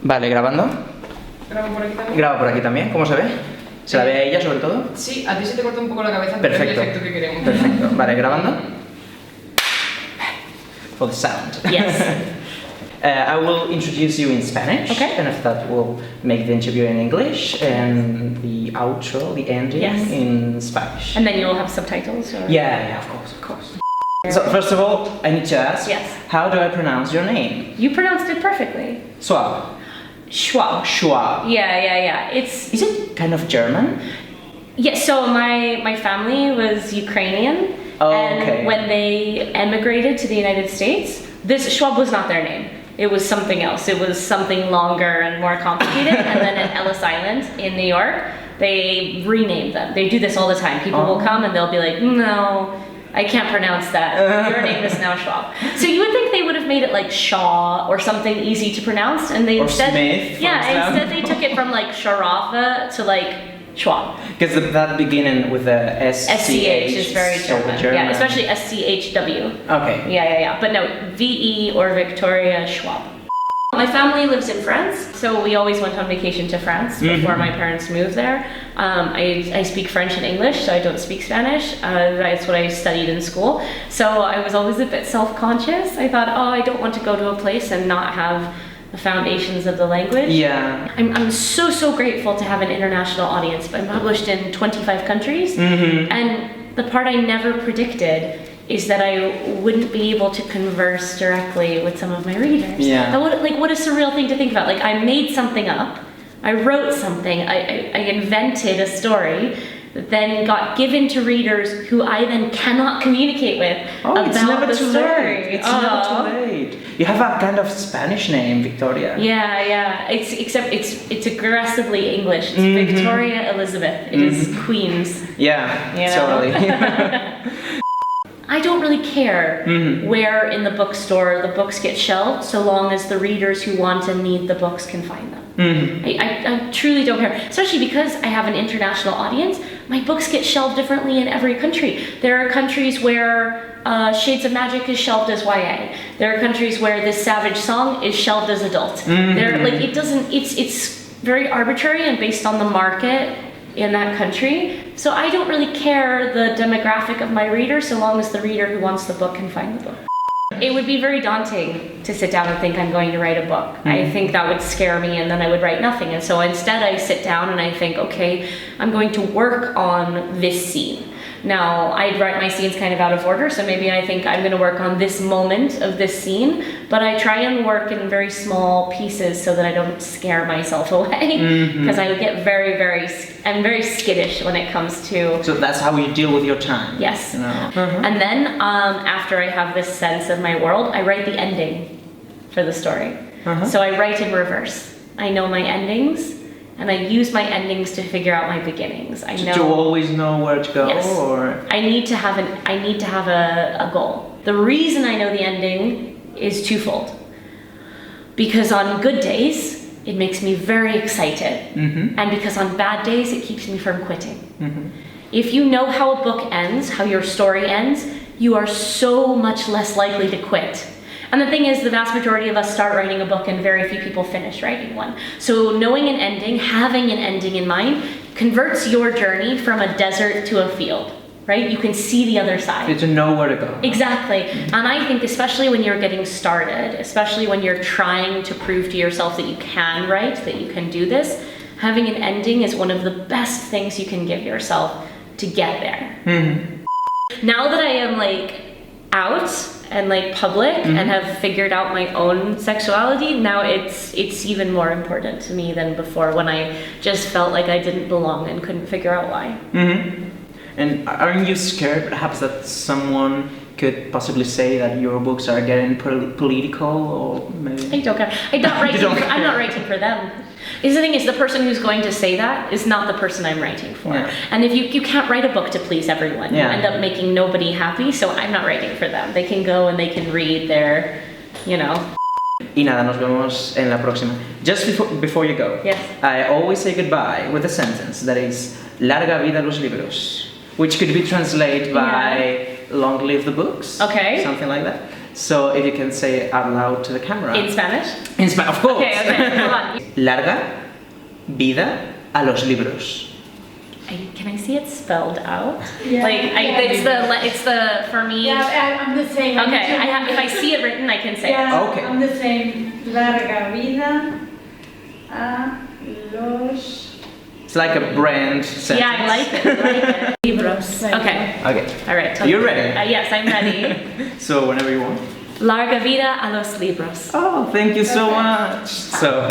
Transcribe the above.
Vale, ¿grabando? ¿Grabo por aquí también? Grabo por aquí también, ¿cómo se ve? ¿Se la ve a ella sobre todo? Sí, a ti se te corta un poco la cabeza, pero Perfecto. es el efecto que queremos. Perfecto. Vale, ¿grabando? For the sound. Yes. I will introduce you in Spanish, Okay. and after that we'll make the interview in English and the outro, the ending, Yes. in Spanish. And then you'll have subtitles? Or? Yeah, of course, of course. So first of all, I need to ask, Yes. how do I pronounce your name? You pronounced it perfectly. Schwab. Schwab. Schwab. Yeah. It's Is it kind of German? yeah. So my family was Ukrainian, Oh, and okay. when they emigrated to the United States, this Schwab was not their name. It was something else. It was something longer and more complicated. And then at Ellis Island in New York, they renamed them. They do this all the time. People will come and they'll be like, no, I can't pronounce that. Your name is now Schwab. So you would think they would have made it like Shaw or something easy to pronounce, and they Or instead, Smith, for yeah, example. instead they took it from like Sharafa to like Schwab. Because that beginning with the SCH SCH is very so German. Yeah, especially SCHW. Okay. Yeah. But no, VE or Victoria Schwab. My family lives in France, so we always went on vacation to France before my parents moved there. I speak French and English, so I don't speak Spanish. That's what I studied in school. So I was always a bit self-conscious. I thought, oh, I don't want to go to a place and not have the foundations of the language. Yeah. I'm so grateful to have an international audience. I'm published in 25 countries, and the part I never predicted is that I wouldn't be able to converse directly with some of my readers. Yeah. What a surreal thing to think about. Like, I made something up, I wrote something, I invented a story that then got given to readers who I then cannot communicate with about It's never the too story. late. It's never too late. You have a kind of Spanish name, Victoria. Yeah. It's aggressively English. It's Victoria Elizabeth. It is Queens. Yeah, You know? totally. I don't really care where in the bookstore the books get shelved, so long as the readers who want and need the books can find them. I truly don't care, especially because I have an international audience. My books get shelved differently in every country. There are countries where Shades of Magic is shelved as YA. There are countries where This Savage Song is shelved as adult. It's very arbitrary and based on the market in that country. So I don't really care the demographic of my reader, so long as the reader who wants the book can find the book. It would be very daunting to sit down and think I'm going to write a book. I think that would scare me, and then I would write nothing. And so instead I sit down and I think, okay, I'm going to work on this scene. Now, I'd write my scenes kind of out of order, so maybe I think I'm going to work on this moment of this scene, but I try and work in very small pieces so that I don't scare myself away, because I get I'm very skittish when it comes to... So that's how you deal with your time? Yes. You know? And then, after I have this sense of my world, I write the ending for the story. So I write in reverse. I know my endings, and I use my endings to figure out my beginnings. I know. Do you always know where to go? Yes. Or? I need to have a goal. The reason I know the ending is twofold. Because on good days, it makes me very excited. And because on bad days, it keeps me from quitting. If you know how a book ends, how your story ends, you are so much less likely to quit. And the thing is, the vast majority of us start writing a book and very few people finish writing one. So knowing an ending, having an ending in mind, converts your journey from a desert to a field, right? You can see the other side. You to know where to go. Exactly. And I think especially when you're getting started, especially when you're trying to prove to yourself that you can write, that you can do this, having an ending is one of the best things you can give yourself to get there. Now that I am like out and like public and have figured out my own sexuality, now it's even more important to me than before, when I just felt like I didn't belong and couldn't figure out why. And aren't you scared perhaps that someone could possibly say that your books are getting political, or maybe? I don't care. I'm not writing for them. Because the thing is, the person who's going to say that is not the person I'm writing for. Yeah. And if you can't write a book to please everyone, you end up making nobody happy, so I'm not writing for them. They can go and they can read their, Y nada, nos vemos en la próxima. Just before you go, Yes. I always say goodbye with a sentence that is larga vida los libros, which could be translated by long live the books. Okay. Something like that. So if you can say it out loud to the camera. In Spanish? In Spanish, of course. Okay, hold on. Larga vida a los libros. Can I see it spelled out? Yeah. Like, it's the, for me. Yeah, I'm the same. Okay, if I see it written, I can say it. Yeah, Okay. I'm the same. Larga vida a los. It's like a brand sentence. Yeah, I like it. Libros. Okay. Okay. All right. You're ready? Yes, I'm ready. So whenever you want. Larga vida a los libros. Oh, thank you so much. So.